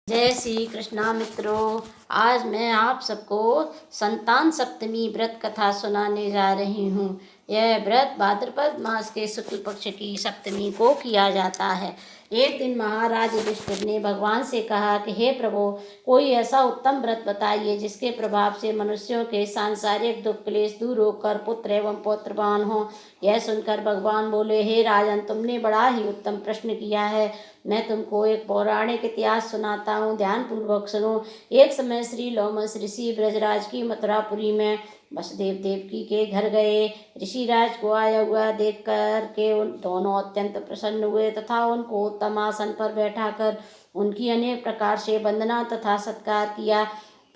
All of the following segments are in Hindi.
जय श्री कृष्णा मित्रों। आज मैं आप सबको संतान सप्तमी व्रत कथा सुनाने जा रही हूँ। यह व्रत भाद्रपद मास के शुक्ल पक्ष की सप्तमी को किया जाता है। एक दिन महाराज युधिष्ठिर ने भगवान से कहा कि हे प्रभु, कोई ऐसा उत्तम व्रत बताइए जिसके प्रभाव से मनुष्यों के सांसारिक दुख क्लेश दूर होकर पुत्र एवं पौत्रवान हो। यह सुनकर भगवान बोले, हे राजन, तुमने बड़ा ही उत्तम प्रश्न किया है। मैं तुमको एक पौराणिक इतिहास सुनाता हूँ, ध्यान पूर्वक सुनो। एक समय श्री लोमस ऋषि ब्रजराज की मथुरापुरी में वसुदेव देवकी के घर गए। ऋषिराज को आया हुआ देख कर के उन दोनों अत्यंत प्रसन्न हुए तथा उनको उत्तम आसन पर बैठाकर उनकी अनेक प्रकार से वंदना तथा सत्कार किया।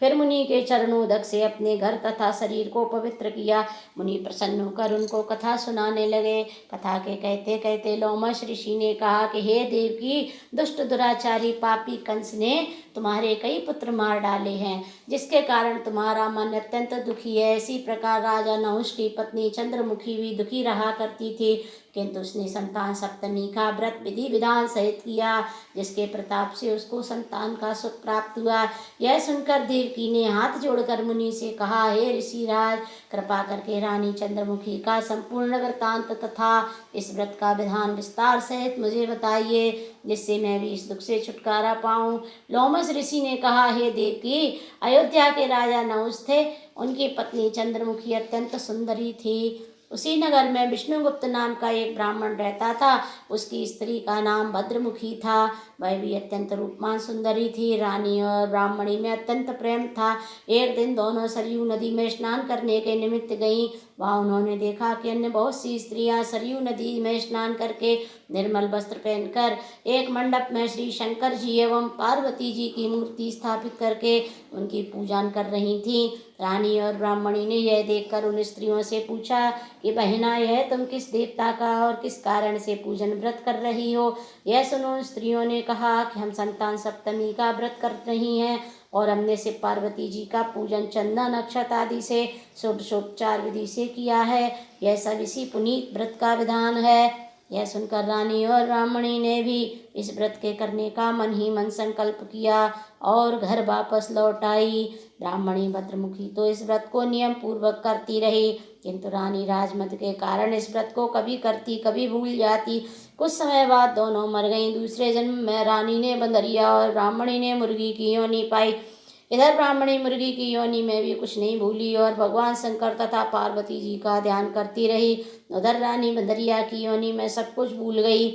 फिर मुनि के चरणोदक से अपने घर तथा शरीर को पवित्र किया। मुनि प्रसन्न होकर उनको कथा सुनाने लगे। कथा के कहते कहते लोमश ऋषि ने कहा कि हे देवकी, दुष्ट दुराचारी पापी कंस ने तुम्हारे कई पुत्र मार डाले हैं, जिसके कारण तुम्हारा मन अत्यंत दुखी है। इसी प्रकार राजा नहुष की पत्नी चंद्रमुखी भी दुखी रहा करती थी, किंतु उसने संतान सप्तमी का व्रत विधि विधान सहित किया, जिसके प्रताप से उसको संतान का सुख प्राप्त हुआ। यह सुनकर देवकी ने हाथ जोड़कर मुनि से कहा, हे ऋषिराज, कृपा करके रानी चंद्रमुखी का संपूर्ण वृत्तांत तथा इस व्रत का विधान विस्तार सहित मुझे बताइए, जिससे मैं भी इस दुख से छुटकारा पाऊं। लोमस ऋषि ने कहा, हे देवकी, अयोध्या के राजा नहुष थे। उनकी पत्नी चंद्रमुखी अत्यंत सुंदरी थी। उसी नगर में विष्णुगुप्त नाम का एक ब्राह्मण रहता था। उसकी स्त्री का नाम भद्रमुखी था। वह भी अत्यंत रूपमान सुंदरी थी। रानी और ब्राह्मणी में अत्यंत प्रेम था। एक दिन दोनों सरयू नदी में स्नान करने के निमित्त गईं। वहाँ उन्होंने देखा कि अन्य बहुत सी स्त्रियां सरयू नदी में स्नान करके निर्मल वस्त्र पहनकर एक मंडप में श्री शंकर जी एवं पार्वती जी की मूर्ति स्थापित करके उनकी पूजन कर रही थीं। रानी और ब्राह्मणी ने यह देखकर उन स्त्रियों से पूछा कि बहना, यह तुम किस देवता का और किस कारण से पूजन व्रत कर रही हो? यह सुनो, उन स्त्रियों ने कहा कि हम संतान सप्तमी का व्रत कर रही हैं और हमने शिव पार्वती जी का पूजन चंदन अक्षत आदि से षोडशोपचार विधि से किया है। यह सब इसी पुनीत व्रत का विधान है। यह सुनकर रानी और ब्राह्मणी ने भी इस व्रत के करने का मन ही मन संकल्प किया और घर वापस लौट आई। ब्राह्मणी भद्रमुखी तो इस व्रत को नियम पूर्वक करती रही, किंतु रानी राजमद के कारण इस व्रत को कभी करती कभी भूल जाती। कुछ समय बाद दोनों मर गईं। दूसरे जन्म में रानी ने बंदरिया और ब्राह्मणी ने मुर्गी की योनि पाई। इधर ब्राह्मणी मुर्गी की योनि में भी कुछ नहीं भूली और भगवान शंकर तथा पार्वती जी का ध्यान करती रही। उधर रानी बंदरिया की योनि में सब कुछ भूल गई।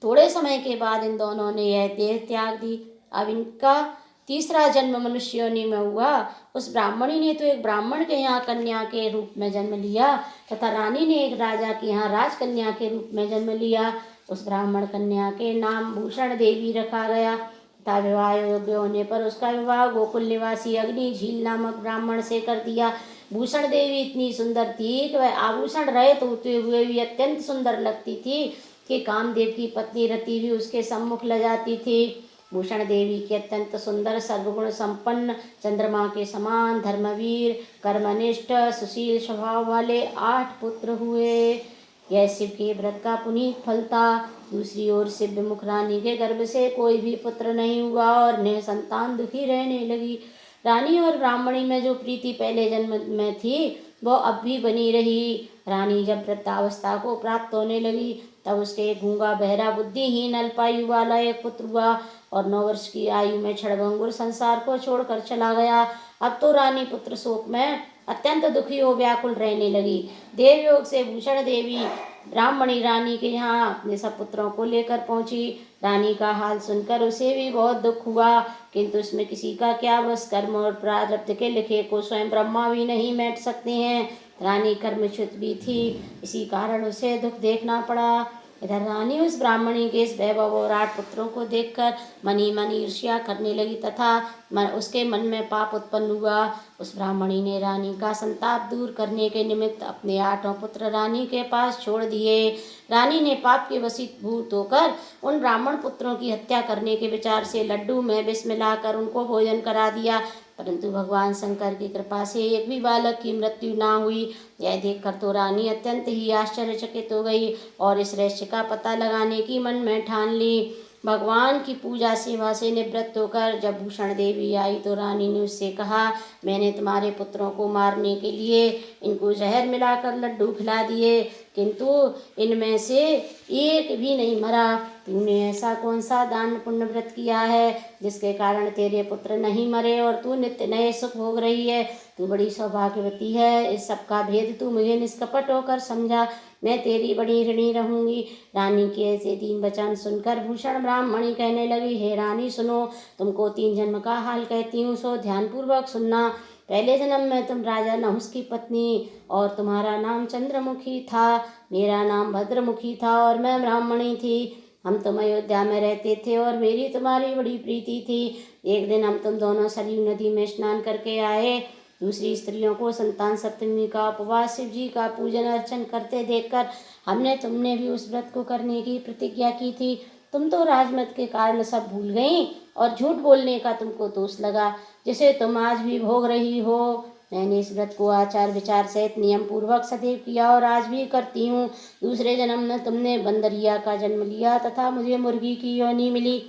थोड़े समय के बाद इन दोनों ने यह देह त्याग दी। अब इनका तीसरा जन्म मनुष्य योनि में हुआ। उस ब्राह्मणी ने तो एक ब्राह्मण के यहाँ कन्या के रूप में जन्म लिया तथा रानी ने एक राजा के यहाँ राजकन्या के रूप में जन्म लिया। उस ब्राह्मण कन्या के नाम भूषण देवी रखा गया तथा विवाह योग्य होने पर उसका विवाह गोकुल निवासी अग्नि झील नामक ब्राह्मण से कर दिया। भूषण देवी इतनी सुंदर थी कि वह आभूषण रहित होते हुए भी अत्यंत सुंदर लगती थी कि कामदेव की पत्नी रति भी उसके सम्मुख ल जाती थी। भूषण देवी के अत्यंत सुंदर सर्वगुण संपन्न चंद्रमा के समान धर्मवीर कर्मनिष्ठ सुशील स्वभाव वाले 8 पुत्र हुए। यह शिव के व्रत का पुनीत फल था। दूसरी ओर शिव विमुख रानी के गर्भ से कोई भी पुत्र नहीं हुआ और ने संतान दुखी रहने लगी। रानी और ब्राह्मणी में जो प्रीति पहले जन्म में थी वो अब भी बनी रही। रानी जब वृद्धावस्था को प्राप्त होने लगी तब उसके एक गूंगा बहरा बुद्धिहीन अल्पायु वाला एक पुत्र हुआ और 9 वर्ष की आयु में क्षणभंगुर संसार को छोड़कर चला गया। अब तो रानी पुत्र शोक में अत्यंत दुखी हो व्याकुल रहने लगी। देवयोग से भूषण देवी ब्राह्मणी रानी के यहाँ अपने सब पुत्रों को लेकर पहुंची। रानी का हाल सुनकर उसे भी बहुत दुख हुआ, किंतु उसमें किसी का क्या बस। कर्म और प्रारब्ध के लिखे को स्वयं ब्रह्मा भी नहीं मिट सकते हैं। रानी कर्मच्युत भी थी, इसी कारण उसे दुख देखना पड़ा। इधर रानी उस ब्राह्मणी के इस वैभव और 8 पुत्रों को देखकर मन ही मन ईर्ष्या करने लगी तथा उसके मन में पाप उत्पन्न हुआ। उस ब्राह्मणी ने रानी का संताप दूर करने के निमित्त अपने 8 पुत्र रानी के पास छोड़ दिए। रानी ने पाप के वशीभूत होकर उन ब्राह्मण पुत्रों की हत्या करने के विचार से लड्डू में विष मिलाकर उनको भोजन करा दिया, परंतु भगवान शंकर की कृपा से एक भी बालक की मृत्यु ना हुई। यह देखकर तो रानी अत्यंत ही आश्चर्यचकित हो गई और इस रहस्य का पता लगाने की मन में ठान ली। भगवान की पूजा सेवा से निवृत्त होकर जब भूषण देवी आई तो रानी ने उससे कहा, मैंने तुम्हारे पुत्रों को मारने के लिए इनको जहर मिलाकर लड्डू खिला दिए, किंतु इनमें से एक भी नहीं मरा। तूने ऐसा कौन सा दान पुण्य व्रत किया है जिसके कारण तेरे पुत्र नहीं मरे और तू नित्य नए सुख भोग रही है? तू बड़ी सौभाग्यवती है। इस सब का भेद तू मुझे निष्कपट होकर समझा, मैं तेरी बड़ी ऋणी रहूंगी। रानी के ऐसे 3 वचन सुनकर भूषण ब्राह्मणी कहने लगी, हे रानी सुनो, तुमको 3 जन्म का हाल कहती हूँ, सो ध्यानपूर्वक सुनना। पहले जन्म में तुम राजा नहुस की पत्नी और तुम्हारा नाम चंद्रमुखी था, मेरा नाम भद्रमुखी था और मैं ब्राह्मणी थी। हम तुम अयोध्या में रहते थे और मेरी तुम्हारी बड़ी प्रीति थी। एक दिन हम तुम दोनों सरयू नदी में स्नान करके आए। दूसरी स्त्रियों को संतान सप्तमी का उपवास, शिव जी का पूजन अर्चन करते देखकर तुमने भी उस व्रत को करने की प्रतिज्ञा की थी। तुम तो राजमत के कारण सब भूल गई और झूठ बोलने का तुमको दोष लगा, जिसे तुम आज भी भोग रही हो। मैंने इस व्रत को आचार विचार सहित नियम पूर्वक सदैव किया और आज भी करती हूँ। दूसरे जन्म में तुमने बंदरिया का जन्म लिया तथा मुझे मुर्गी की योनि मिली।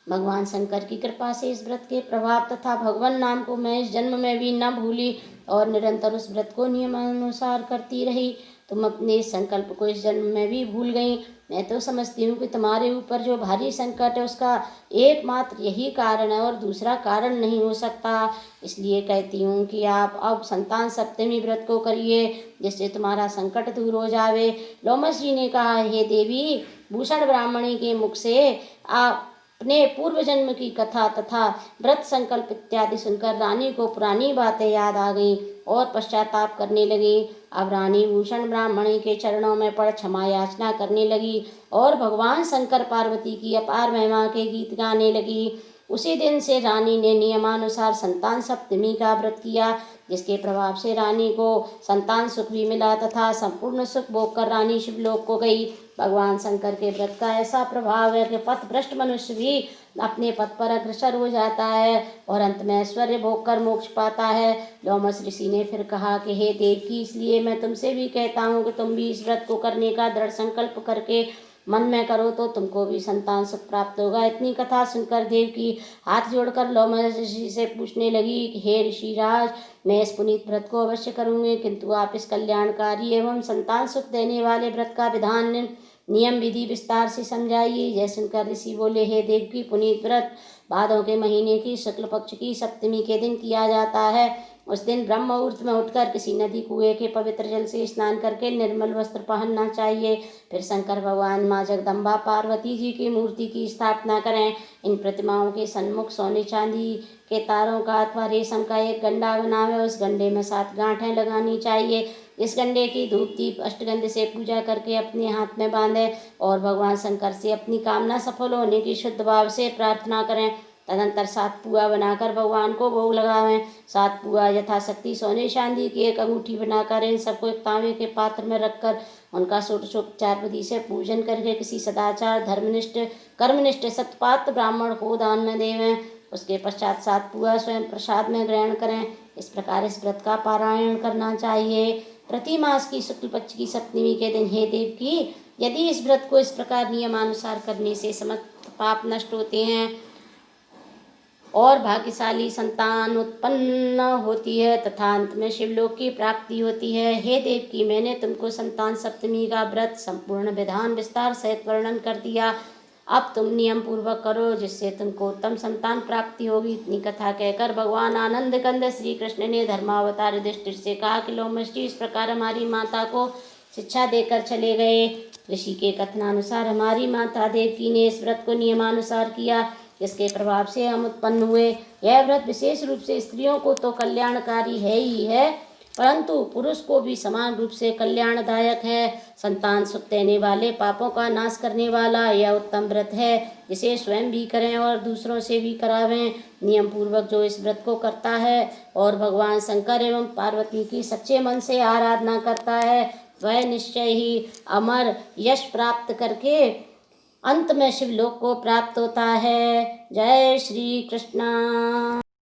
भगवान शंकर की कृपा से इस व्रत के प्रभाव तथा भगवान नाम को मैं इस जन्म में भी न भूली और निरंतर उस व्रत को नियमानुसार करती रही। तुम अपने इस संकल्प को इस जन्म में भी भूल गई। मैं तो समझती हूँ कि तुम्हारे ऊपर जो भारी संकट है उसका एकमात्र यही कारण है और दूसरा कारण नहीं हो सकता। इसलिए कहती हूँ कि आप अब संतान सप्तमी व्रत को करिए, जिससे तुम्हारा संकट दूर हो जावे। लोमस जी ने कहा, हे देवी, भूषण ब्राह्मणी के मुख से आप अपने पूर्व जन्म की कथा तथा व्रत संकल्प इत्यादि सुनकर रानी को पुरानी बातें याद आ गईं और पश्चाताप करने लगी। अब रानी भूषण ब्राह्मणी के चरणों में पड़ क्षमा याचना करने लगी और भगवान शंकर पार्वती की अपार महिमा के गीत गाने लगी। उसी दिन से रानी ने नियमानुसार संतान सप्तमी का व्रत किया, जिसके प्रभाव से रानी को संतान सुख भी मिला तथा संपूर्ण सुख भोग कर रानी शिवलोक को गई। भगवान शंकर के व्रत का ऐसा प्रभाव है कि पथभ्रष्ट मनुष्य भी अपने पथ पर अग्रसर हो जाता है और अंत में ऐश्वर्य भोग कर मोक्ष पाता है। लोमस ऋषि ने फिर कहा कि हे देवकी, इसलिए मैं तुमसे भी कहता हूँ कि तुम भी इस व्रत को करने का दृढ़ संकल्प करके मन में करो तो तुमको भी संतान सुख प्राप्त होगा। इतनी कथा सुनकर देवकी हाथ जोड़कर लोमस ऋषि से पूछने लगी कि हे ऋषिराज, मैं इस पुनीत व्रत को अवश्य करूँगी, किंतु आप इस कल्याणकारी एवं संतान सुख देने वाले व्रत का विधान नियम विधि विस्तार से समझाइए। जय सुनकर ऋषि बोले, हे देवकी, पुनीत व्रत भादों के महीने की शुक्ल पक्ष की सप्तमी के दिन किया जाता है। उस दिन ब्रह्म मुहूर्त में उठकर किसी नदी कुएं के पवित्र जल से स्नान करके निर्मल वस्त्र पहनना चाहिए। फिर शंकर भगवान, माँ जगदम्बा, पार्वती जी की मूर्ति की स्थापना करें। इन प्रतिमाओं के सन्मुख सोने चांदी के तारों का अथवा रेशम का एक गंडा बनावे, उस गंडे में 7 गांठें लगानी चाहिए। इस गंडे की धूप दीप अष्टगंध से पूजा करके अपने हाथ में बांधें और भगवान शंकर से अपनी कामना सफल होने की शुद्ध भाव से प्रार्थना करें। तदंतर 7 पुआ बनाकर भगवान को भोग लगावें। 7 पुआ यथाशक्ति सोने चांदी की एक अंगूठी बनाकर इन सबको एक तांबे के पात्र में रखकर उनका षोडशोपचार विधि से पूजन करके किसी सदाचार धर्मनिष्ठ कर्मनिष्ठ सत्पात्र ब्राह्मण को दान में देवें। उसके पश्चात 7 पुआ स्वयं प्रसाद में ग्रहण करें। इस प्रकार इस व्रत का पारायण करना चाहिए। प्रति मास की शुक्ल पक्ष की सप्तमी के दिन हे देवकी, यदि इस व्रत को इस प्रकार नियमानुसार करने से समस्त पाप नष्ट होते हैं और भाग्यशाली संतान उत्पन्न होती है तथा अंत में शिवलोक की प्राप्ति होती है। हे देवकी, मैंने तुमको संतान सप्तमी का व्रत संपूर्ण विधान विस्तार सहित वर्णन कर दिया। अब तुम नियम पूर्वक करो, जिससे तुमको उत्तम संतान प्राप्ति होगी। इतनी कथा कहकर भगवान आनंद कंद श्री कृष्ण ने धर्मावतार युधिष्ठिर से कहा कि लोमस जी इस प्रकार हमारी माता को शिक्षा देकर चले गए। ऋषि के कथनानुसार हमारी माता देवकी ने इस व्रत को नियमानुसार किया, जिसके प्रभाव से हम उत्पन्न हुए। यह व्रत विशेष रूप से स्त्रियों को तो कल्याणकारी है ही है, परंतु पुरुष को भी समान रूप से कल्याणदायक है। संतान सुख देने वाले, पापों का नाश करने वाला यह उत्तम व्रत है, जिसे स्वयं भी करें और दूसरों से भी करावें। नियम पूर्वक जो इस व्रत को करता है और भगवान शंकर एवं पार्वती की सच्चे मन से आराधना करता है, वह निश्चय ही अमर यश प्राप्त करके अंत में शिवलोक को प्राप्त होता है। जय श्री कृष्ण।